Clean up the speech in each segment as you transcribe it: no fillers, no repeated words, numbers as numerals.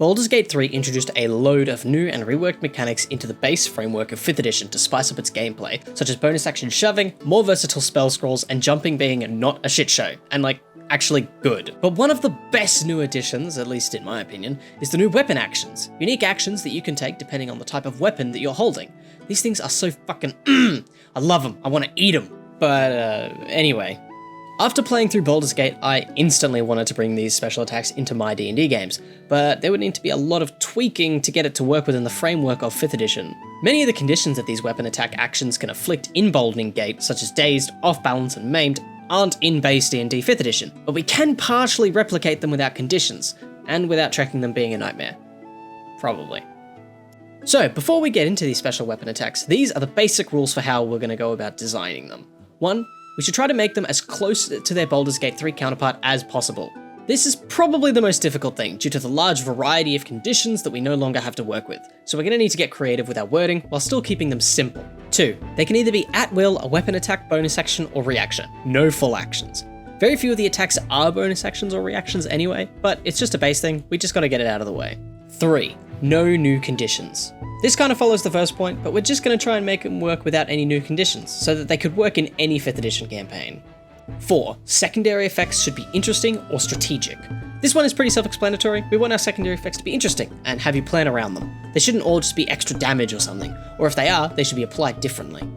Baldur's Gate 3 introduced a load of new and reworked mechanics into the base framework of 5th edition to spice up its gameplay, such as bonus action shoving, more versatile spell scrolls, and jumping being not a shit show, and actually good. But one of the best new additions, at least in my opinion, is the new weapon actions. Unique actions that you can take depending on the type of weapon that you're holding. These things are so fucking I love them, I want to eat them. But anyway. After playing through Baldur's Gate, I instantly wanted to bring these special attacks into my D&D games, but there would need to be a lot of tweaking to get it to work within the framework of 5th edition. Many of the conditions that these weapon attack actions can afflict in Baldur's Gate, such as dazed, off balance, and maimed, aren't in base D&D 5th edition, but we can partially replicate them without conditions, and without tracking them being a nightmare. Probably. So, before we get into these special weapon attacks, these are the basic rules for how we're going to go about designing them. 1. We should try to make them as close to their Baldur's Gate 3 counterpart as possible. This is probably the most difficult thing, due to the large variety of conditions that we no longer have to work with, so we're going to need to get creative with our wording while still keeping them simple. 2. They can either be at will, a weapon attack, bonus action, or reaction. No full actions. Very few of the attacks are bonus actions or reactions anyway, but it's just a base thing, we just gotta get it out of the way. 3. No new conditions. This kind of follows the first point, but we're just going to try and make them work without any new conditions, so that they could work in any 5th edition campaign. 4. Secondary effects should be interesting or strategic. This one is pretty self-explanatory. We want our secondary effects to be interesting, and have you plan around them. They shouldn't all just be extra damage or something, or if they are, they should be applied differently.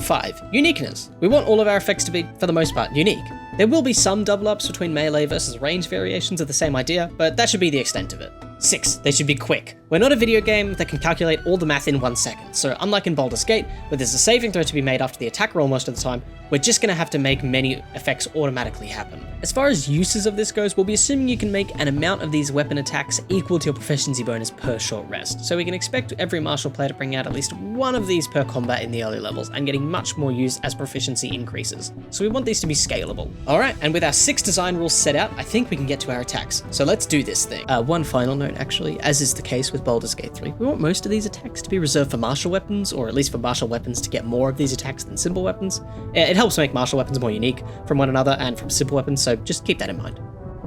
5. Uniqueness. We want all of our effects to be, for the most part, unique. There will be some double-ups between melee versus range variations of the same idea, but that should be the extent of it. 6. They should be quick. We're not a video game that can calculate all the math in 1 second, so unlike in Baldur's Gate, where there's a saving throw to be made after the attack roll most of the time, we're just going to have to make many effects automatically happen. As far as uses of this goes, we'll be assuming you can make an amount of these weapon attacks equal to your proficiency bonus per short rest, so we can expect every martial player to bring out at least one of these per combat in the early levels, and getting much more use as proficiency increases. So we want these to be scalable. Alright, and with our 6 design rules set out, I think we can get to our attacks. So let's do this thing. One final note actually, as is the case with Baldur's Gate 3, we want most of these attacks to be reserved for martial weapons, or at least for martial weapons to get more of these attacks than simple weapons. It helps make martial weapons more unique from one another and from simple weapons, so just keep that in mind.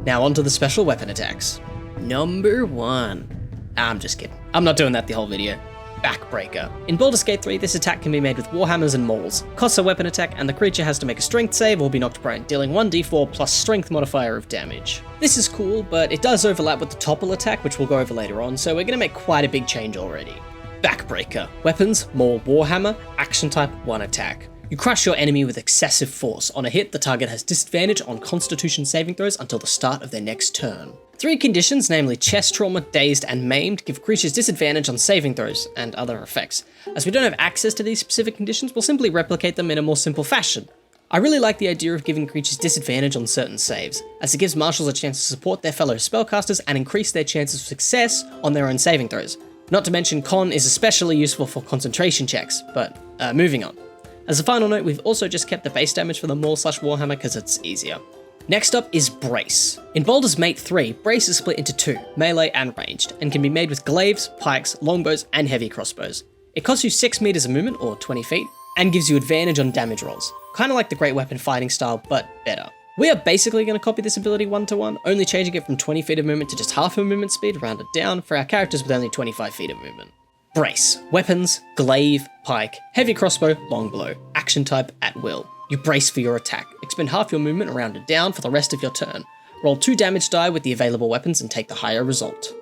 Now on to the special weapon attacks. Number 1. I'm just kidding. I'm not doing that the whole video. Backbreaker. In Baldur's Gate 3, this attack can be made with warhammers and mauls. Costs a weapon attack, and the creature has to make a strength save or be knocked prone, dealing 1d4 plus strength modifier of damage. This is cool, but it does overlap with the topple attack, which we'll go over later on, so we're going to make quite a big change already. Backbreaker. Weapons, maul, warhammer, action type, 1 attack. You crush your enemy with excessive force. On a hit, the target has disadvantage on Constitution saving throws until the start of their next turn. 3 conditions, namely chest trauma, dazed, and maimed, give creatures disadvantage on saving throws and other effects. As we don't have access to these specific conditions, we'll simply replicate them in a more simple fashion. I really like the idea of giving creatures disadvantage on certain saves, as it gives martials a chance to support their fellow spellcasters and increase their chances of success on their own saving throws. Not to mention, con is especially useful for concentration checks, but moving on. As a final note, we've also just kept the base damage for the maul/warhammer because it's easier. Next up is Brace. In Baldur's Gate 3, Brace is split into 2, melee and ranged, and can be made with glaives, pikes, longbows, and heavy crossbows. It costs you 6 meters of movement, or 20 feet, and gives you advantage on damage rolls. Kinda like the Great Weapon fighting style, but better. We are basically going to copy this ability 1-to-1, only changing it from 20 feet of movement to just half of movement speed, rounded down, for our characters with only 25 feet of movement. Brace. Weapons, glaive, pike, heavy crossbow, longbow. Action type, at will. You brace for your attack. Expend half your movement rounded down for the rest of your turn. Roll 2 damage die with the available weapons and take the higher result.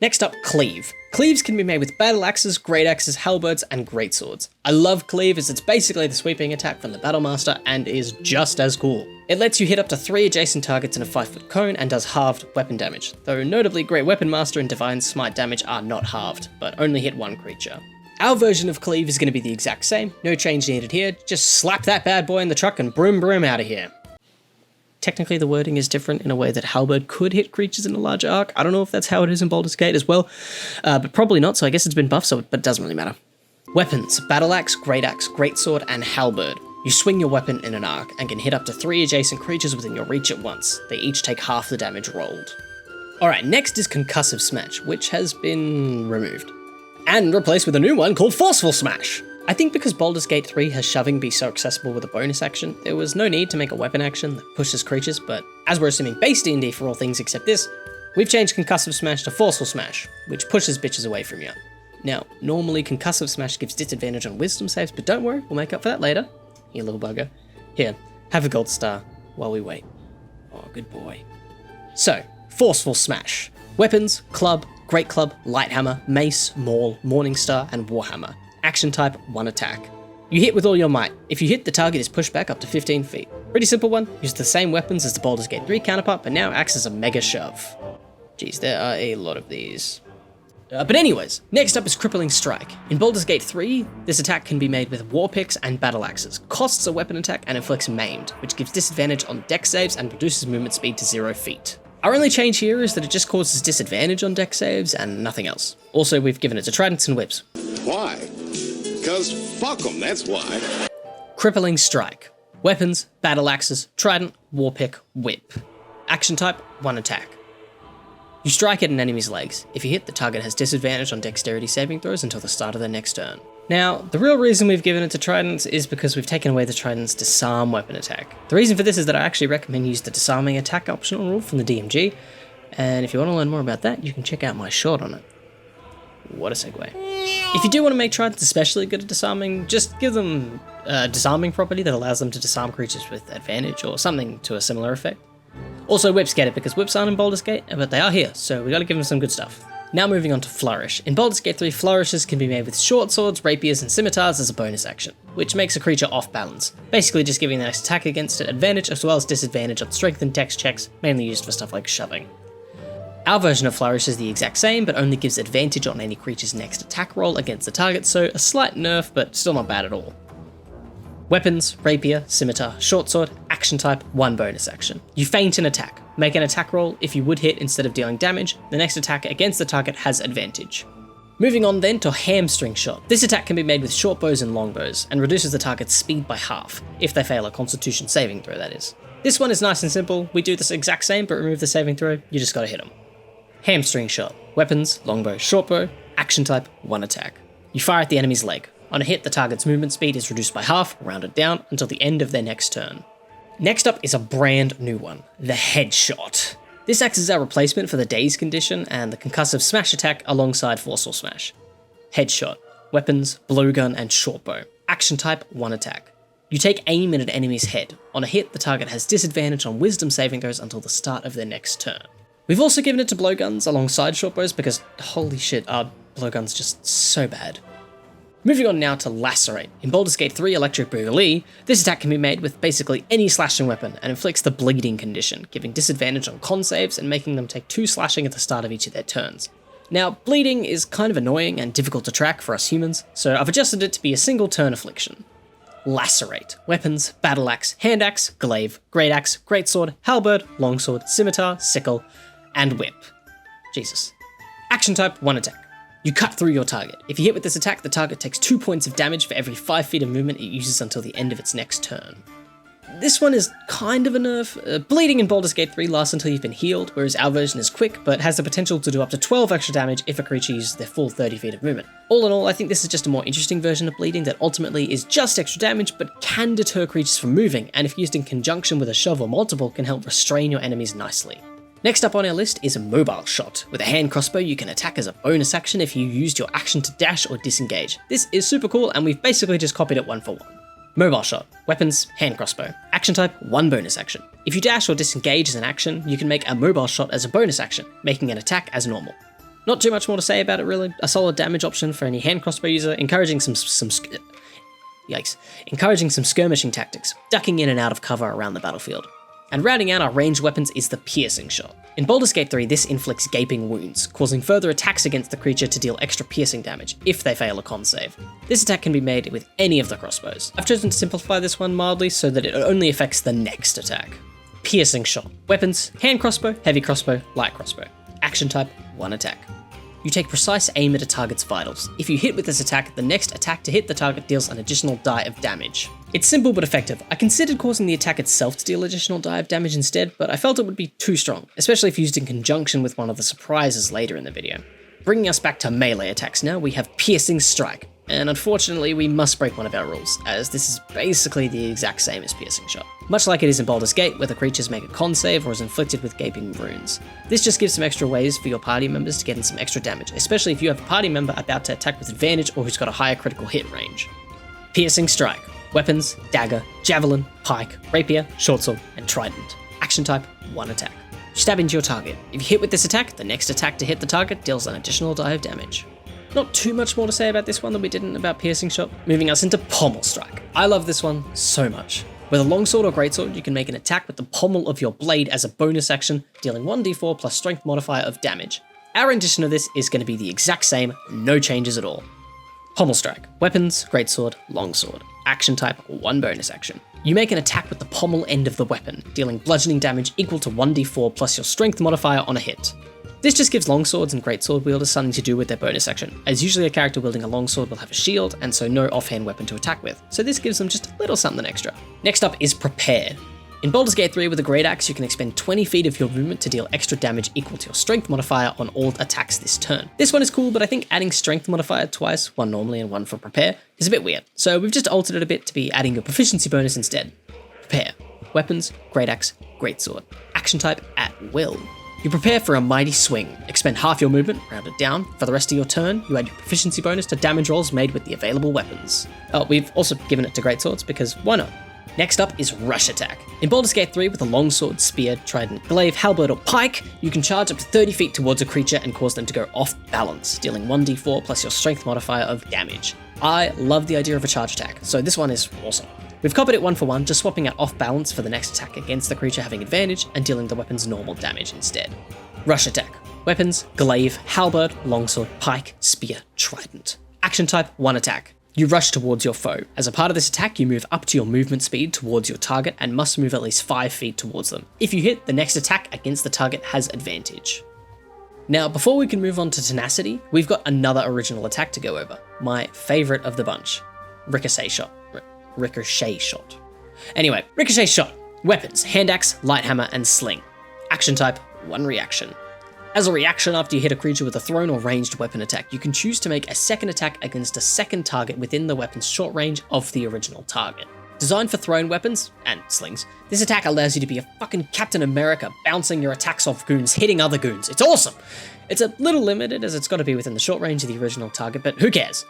Next up, Cleave. Cleaves can be made with battle axes, great axes, halberds, and greatswords. I love Cleave as it's basically the sweeping attack from the Battlemaster and is just as cool. It lets you hit up to 3 adjacent targets in a 5-foot cone and does halved weapon damage, though notably Great Weapon Master and Divine Smite damage are not halved, but only hit 1 creature. Our version of Cleave is going to be the exact same, no change needed here, just slap that bad boy in the truck and broom out of here. Technically the wording is different in a way that Halberd could hit creatures in a larger arc. I don't know if that's how it is in Baldur's Gate as well, but probably not, so I guess it's been buffed, but it doesn't really matter. Weapons, battle axe, greatsword, and halberd. You swing your weapon in an arc and can hit up to 3 adjacent creatures within your reach at once. They each take half the damage rolled. Alright, next is Concussive Smash, which has been removed, and replaced with a new one called Forceful Smash. I think because Baldur's Gate 3 has shoving be so accessible with a bonus action, there was no need to make a weapon action that pushes creatures, but as we're assuming base D&D for all things except this, We've changed Concussive Smash to Forceful Smash, which pushes bitches away from you. Now, normally Concussive Smash gives disadvantage on Wisdom saves, but don't worry, we'll make up for that later. You little bugger. Here, have a gold star while we wait. Oh, good boy. So, Forceful Smash. Weapons, Club, Great Club, Light Hammer, Mace, Maul, Morningstar, and Warhammer. Action type, 1 attack. You hit with all your might. If you hit, the target is pushed back up to 15 feet. Pretty simple one, uses the same weapons as the Baldur's Gate 3 counterpart, but now acts as a mega shove. Geez, there are a lot of these. But anyways, next up is Crippling Strike. In Baldur's Gate 3, this attack can be made with War Picks and Battle Axes, costs a weapon attack and inflicts Maimed, which gives disadvantage on dex saves and reduces movement speed to 0 feet. Our only change here is that it just causes disadvantage on dex saves and nothing else. Also, we've given it to Tridents and Whips. Why? Because fuck them, that's why. Crippling Strike. Weapons, Battle Axes, Trident, War Pick, Whip. Action type, 1 attack. You strike at an enemy's legs. If you hit, the target has disadvantage on dexterity saving throws until the start of their next turn. Now, the real reason we've given it to Tridents is because we've taken away the Trident's disarm weapon attack. The reason for this is that I actually recommend use the disarming attack optional rule from the DMG, and if you want to learn more about that, you can check out my short on it. What a segue. If you do want to make Tridents especially good at disarming, just give them a disarming property that allows them to disarm creatures with advantage or something to a similar effect. Also, Whips get it because Whips aren't in Baldur's Gate, but they are here, so we gotta give them some good stuff. Now moving on to Flourish. In Baldur's Gate 3, Flourishes can be made with short swords, rapiers, and scimitars as a bonus action, which makes a creature off balance, basically just giving the next attack against it advantage as well as disadvantage on strength and dex checks, mainly used for stuff like shoving. Our version of Flourish is the exact same, but only gives advantage on any creature's next attack roll against the target, so a slight nerf, but still not bad at all. Weapons, rapier, scimitar, short sword, action type, 1 bonus action. You feint an attack. Make an attack roll. If you would hit instead of dealing damage, the next attack against the target has advantage. Moving on then to Hamstring Shot. This attack can be made with short bows and long bows, and reduces the target's speed by half, if they fail a constitution saving throw, that is. This one is nice and simple. We do this exact same, but remove the saving throw, you just gotta hit them. Hamstring Shot. Weapons, longbow, shortbow, action type, 1 attack. You fire at the enemy's leg. On a hit, the target's movement speed is reduced by half, rounded down, until the end of their next turn. Next up is a brand new one, the Headshot. This acts as our replacement for the Daze condition and the Concussive Smash attack alongside Forceful Smash. Headshot. Weapons, blowgun, and shortbow. Action type, 1 attack. You take aim at an enemy's head. On a hit, the target has disadvantage on Wisdom saving throws until the start of their next turn. We've also given it to blowguns alongside shortbows because, holy shit, our blowgun's just so bad. Moving on now to Lacerate. In Baldur's Gate 3 Electric Boogaloo, this attack can be made with basically any slashing weapon and inflicts the bleeding condition, giving disadvantage on con saves and making them take 2 slashing at the start of each of their turns. Now, bleeding is kind of annoying and difficult to track for us humans, so I've adjusted it to be a single turn affliction. Lacerate. Weapons, battle axe, hand axe, glaive, great axe, greatsword, halberd, longsword, scimitar, sickle, and whip. Jesus. Action type, 1 attack. You cut through your target. If you hit with this attack, the target takes 2 points of damage for every 5 feet of movement it uses until the end of its next turn. This one is kind of a nerf. Bleeding in Baldur's Gate 3 lasts until you've been healed, whereas our version is quick, but has the potential to do up to 12 extra damage if a creature uses their full 30 feet of movement. All in all, I think this is just a more interesting version of bleeding that ultimately is just extra damage, but can deter creatures from moving, and if used in conjunction with a shove or multiple, can help restrain your enemies nicely. Next up on our list is a Mobile Shot. With a hand crossbow, you can attack as a bonus action if you used your action to dash or disengage. This is super cool, and we've basically just copied it 1 for 1. Mobile Shot. Weapons, hand crossbow. Action type, 1 bonus action. If you dash or disengage as an action, you can make a Mobile Shot as a bonus action, making an attack as normal. Not too much more to say about it really. A solid damage option for any hand crossbow user, encouraging some skirmishing tactics, ducking in and out of cover around the battlefield. And rounding out our ranged weapons is the Piercing Shot. In Baldur's Gate 3, this inflicts gaping wounds, causing further attacks against the creature to deal extra piercing damage, if they fail a con save. This attack can be made with any of the crossbows. I've chosen to simplify this one mildly so that it only affects the next attack. Piercing Shot. Weapons, hand crossbow, heavy crossbow, light crossbow. Action type, 1 attack. You take precise aim at a target's vitals. If you hit with this attack, the next attack to hit the target deals an additional die of damage. It's simple but effective. I considered causing the attack itself to deal additional die of damage instead, but I felt it would be too strong, especially if used in conjunction with one of the surprises later in the video. Bringing us back to melee attacks now, we have Piercing Strike. and unfortunately we must break one of our rules, as this is basically the exact same as Piercing Shot. Much like it is in Baldur's Gate, where the creatures make a con save or is inflicted with gaping runes. This just gives some extra ways for your party members to get in some extra damage, especially if you have a party member about to attack with advantage or who's got a higher critical hit range. Piercing Strike. Weapons, dagger, javelin, pike, rapier, short sword, and trident. Action type, 1 attack. You stab into your target. If you hit with this attack, the next attack to hit the target deals an additional die of damage. Not too much more to say about this one than we didn't about Piercing Shot. Moving us into Pommel Strike. I love this one so much. With a longsword or greatsword, you can make an attack with the pommel of your blade as a bonus action, dealing 1d4 plus strength modifier of damage. Our rendition of this is going to be the exact same, no changes at all. Pommel Strike. Weapons, greatsword, longsword. Action type, 1 bonus action. You make an attack with the pommel end of the weapon, dealing bludgeoning damage equal to 1d4 plus your strength modifier on a hit. This just gives longswords and greatsword wielders something to do with their bonus action, as usually a character wielding a longsword will have a shield, and so no offhand weapon to attack with, so this gives them just a little something extra. Next up is Prepared. In Baldur's Gate 3 with a Great Axe, you can expend 20 feet of your movement to deal extra damage equal to your strength modifier on all attacks this turn. This one is cool, but I think adding strength modifier twice, one normally and one for Prepare, is a bit weird, so we've just altered it a bit to be adding a proficiency bonus instead. Prepare. Weapons, Great Axe, Greatsword. Action type, at will. You prepare for a mighty swing, expend half your movement, round it down. For the rest of your turn, you add your proficiency bonus to damage rolls made with the available weapons. Oh, we've also given it to greatswords because why not? Next up is Rush Attack. In Baldur's Gate 3 with a longsword, spear, trident, glaive, halberd or pike, you can charge up to 30 feet towards a creature and cause them to go off balance, dealing 1d4 plus your strength modifier of damage. I love the idea of a charge attack, so this one is awesome. We've copied it 1 for 1, just swapping out off balance for the next attack against the creature having advantage and dealing the weapon's normal damage instead. Rush Attack. Weapons, glaive, halberd, longsword, pike, spear, trident. Action type, 1 attack. You rush towards your foe. As a part of this attack, you move up to your movement speed towards your target and must move at least 5 feet towards them. If you hit, the next attack against the target has advantage. Now, before we can move on to Tenacity, we've got another original attack to go over. My favourite of the bunch. Ricochet Shot. Ricochet Shot. Anyway, Ricochet Shot. Weapons, hand axe, light hammer, and sling. Action type, 1 reaction. As a reaction after you hit a creature with a thrown or ranged weapon attack, you can choose to make a second attack against a second target within the weapon's short range of the original target. Designed for thrown weapons, and slings, this attack allows you to be a fucking Captain America, bouncing your attacks off goons, hitting other goons. It's awesome! It's a little limited as it's got to be within the short range of the original target, but who cares?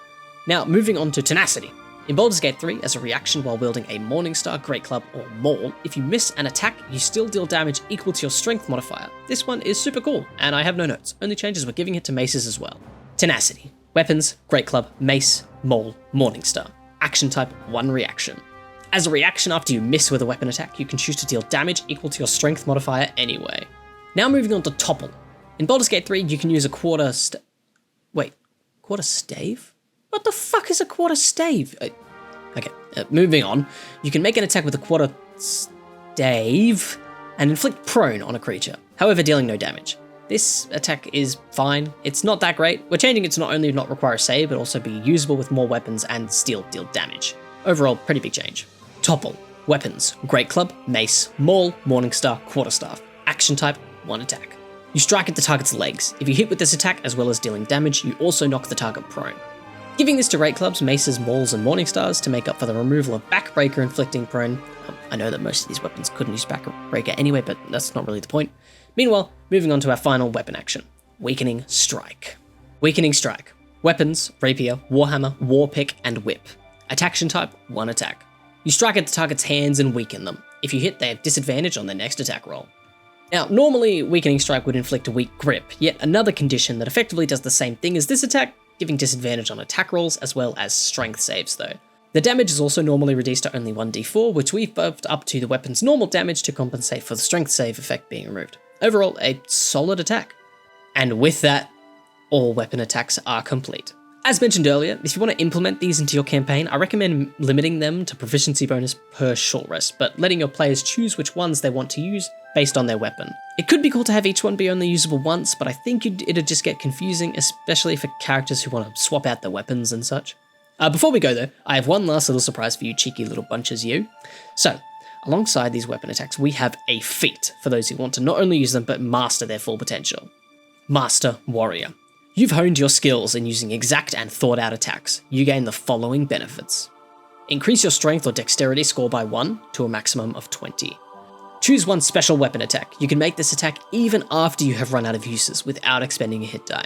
Now, moving on to Tenacity. In Baldur's Gate 3, as a reaction while wielding a Morningstar, Great Club, or Maul, if you miss an attack, you still deal damage equal to your strength modifier. This one is super cool, and I have no notes. Only changes we're giving it to maces as well. Tenacity. Weapons, Great Club, Mace, Maul, Morningstar. Action type, 1 reaction. As a reaction after you miss with a weapon attack, you can choose to deal damage equal to your strength modifier anyway. Now moving on to Topple. In Baldur's Gate 3, you can use a quarter stave? What the fuck is a quarter stave? Moving on. You can make an attack with a quarter stave and inflict prone on a creature, however dealing no damage. This attack is fine. It's not that great. We're changing it to not only not require a save, but also be usable with more weapons and still deal damage. Overall, pretty big change. Topple. Weapons. Great Club, Mace, Maul, Morningstar, Quarterstaff. Action type, 1 attack. You strike at the target's legs. If you hit with this attack, as well as dealing damage, you also knock the target prone. Giving this to Great Clubs, Maces, Mauls, and Morningstars to make up for the removal of Backbreaker inflicting prone. I know that most of these weapons couldn't use Backbreaker anyway, but that's not really the point. Meanwhile, moving on to our final weapon action. Weakening Strike. Weakening Strike. Weapons, Rapier, Warhammer, Warpick, and Whip. Attaction type, 1 attack. You strike at the target's hands and weaken them. If you hit, they have disadvantage on their next attack roll. Now, normally, Weakening Strike would inflict a weak grip, yet another condition that effectively does the same thing as this attack, giving disadvantage on attack rolls as well as strength saves though. The damage is also normally reduced to only 1d4, which we've buffed up to the weapon's normal damage to compensate for the strength save effect being removed. Overall, a solid attack. And with that, all weapon attacks are complete. As mentioned earlier, if you want to implement these into your campaign, I recommend limiting them to proficiency bonus per short rest, but letting your players choose which ones they want to use based on their weapon. It could be cool to have each one be only usable once, but I think it'd just get confusing, especially for characters who want to swap out their weapons and such. Before we go though, I have one last little surprise for you cheeky little bunches you. So, alongside these weapon attacks, we have a feat for those who want to not only use them, but master their full potential. Master Warrior. You've honed your skills in using exact and thought out attacks. You gain the following benefits. Increase your strength or dexterity score by 1 to a maximum of 20. Choose one special weapon attack. You can make this attack even after you have run out of uses without expending a hit die.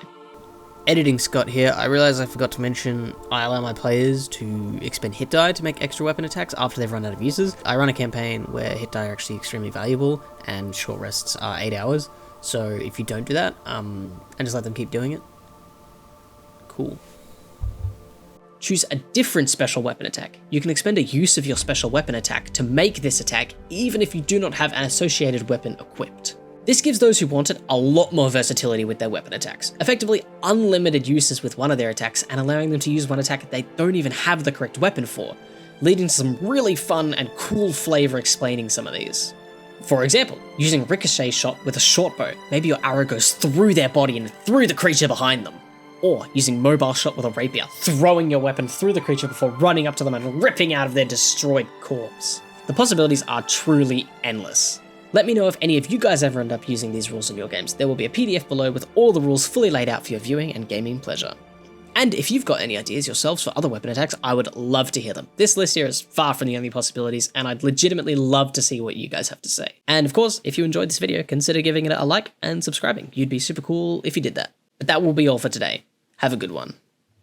Editing Scott here. I realised I forgot to mention I allow my players to expend hit die to make extra weapon attacks after they've run out of uses. I run a campaign where hit die are actually extremely valuable and short rests are 8 hours. So if you don't do that, and just let them keep doing it, cool. Choose a different special weapon attack. You can expend a use of your special weapon attack to make this attack even if you do not have an associated weapon equipped. This gives those who want it a lot more versatility with their weapon attacks, effectively unlimited uses with one of their attacks and allowing them to use one attack that they don't even have the correct weapon for, leading to some really fun and cool flavor explaining some of these. For example, using ricochet shot with a short bow, maybe your arrow goes through their body and through the creature behind them. Or using mobile shot with a rapier, throwing your weapon through the creature before running up to them and ripping out of their destroyed corpse. The possibilities are truly endless. Let me know if any of you guys ever end up using these rules in your games. There will be a PDF below with all the rules fully laid out for your viewing and gaming pleasure. And if you've got any ideas yourselves for other weapon attacks, I would love to hear them. This list here is far from the only possibilities, and I'd legitimately love to see what you guys have to say. And of course, if you enjoyed this video, consider giving it a like and subscribing. You'd be super cool if you did that. But that will be all for today. Have a good one.